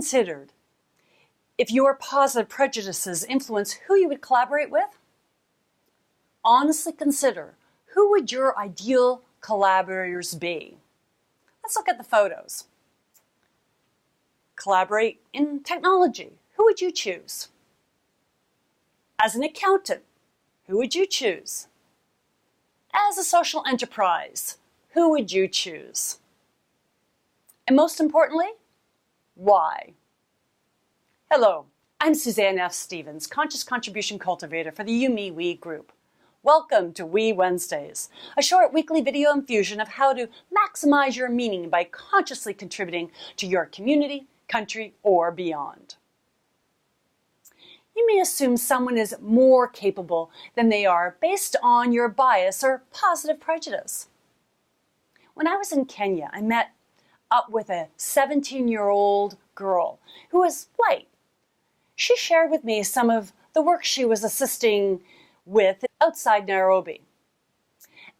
considered if your positive prejudices influence who you would collaborate with? Honestly consider, who would your ideal collaborators be? Let's look at the photos. Collaborate in technology. Who would you choose? As an accountant, who would you choose? As a social enterprise, who would you choose? And most importantly, why? Hello, I'm Suzanne F. Stevens, Conscious Contribution Cultivator for the YouMeWe Group. Welcome to weWednesdays, a short weekly video infusion of how to maximize your meaning by consciously contributing to your community, country, or beyond. You may assume someone is more capable than they are based on your bias or positive prejudice. When I was in Kenya, I met up with a 17-year-old girl who was white. She shared with me some of the work she was assisting with outside Nairobi.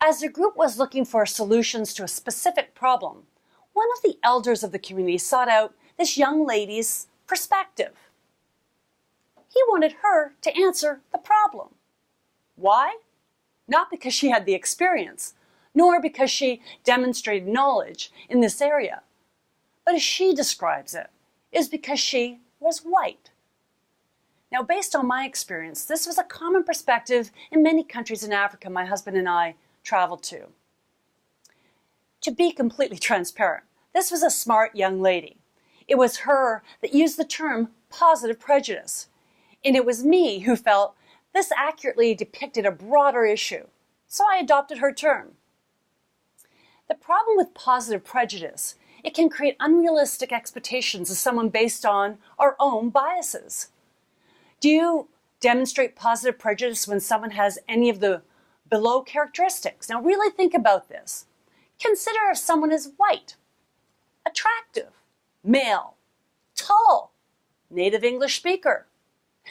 As the group was looking for solutions to a specific problem, one of the elders of the community sought out this young lady's perspective. He wanted her to answer the problem. Why? Not because she had the experience, nor because she demonstrated knowledge in this area, but as she describes it, is because she was white. Now, based on my experience, this was a common perspective in many countries in Africa my husband and I traveled to. To be completely transparent, this was a smart young lady. It was her that used the term positive prejudice, and it was me who felt this accurately depicted a broader issue, so I adopted her term. The problem with positive prejudice, it can create unrealistic expectations of someone based on our own biases. Do you demonstrate positive prejudice when someone has any of the below characteristics? Now really think about this. Consider if someone is white, attractive, male, tall, native English speaker,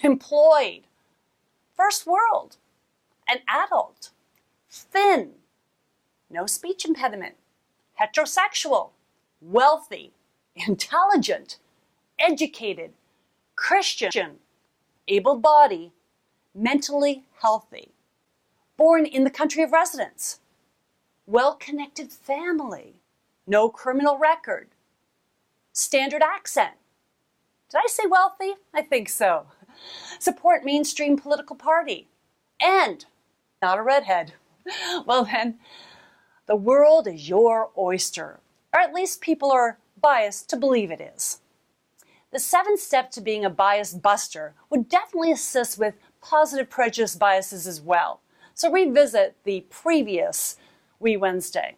employed, first world, an adult, thin, no speech impediment, heterosexual, wealthy, intelligent, educated, Christian, able-bodied, mentally healthy, born in the country of residence, well-connected family, no criminal record, standard accent. Did I say wealthy? I think so. Support mainstream political party, and not a redhead. Well then, the world is your oyster, or at least people are biased to believe it is. The 7th step to being a bias buster would definitely assist with positive prejudice biases as well. So revisit the previous weWednesday.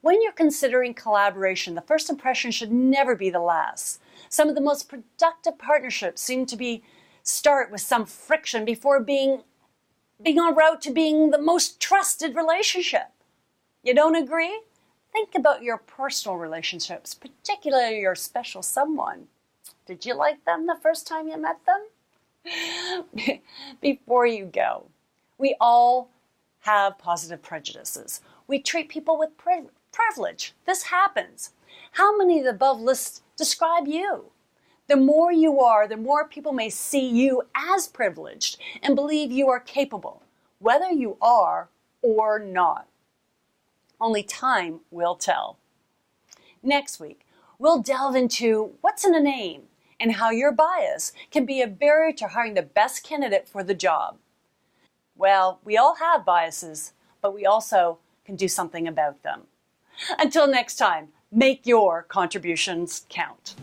When you're considering collaboration, the first impression should never be the last. Some of the most productive partnerships seem to start with some friction before being en route to being the most trusted relationship. You don't agree? Think about your personal relationships, particularly your special someone. Did you like them the first time you met them? Before you go, we all have positive prejudices. We treat people with privilege. This happens. How many of the above lists describe you? The more you are, the more people may see you as privileged and believe you are capable, whether you are or not. Only time will tell. Next week, we'll delve into what's in a name and how your bias can be a barrier to hiring the best candidate for the job. Well, we all have biases, but we also can do something about them. Until next time, make your contributions count.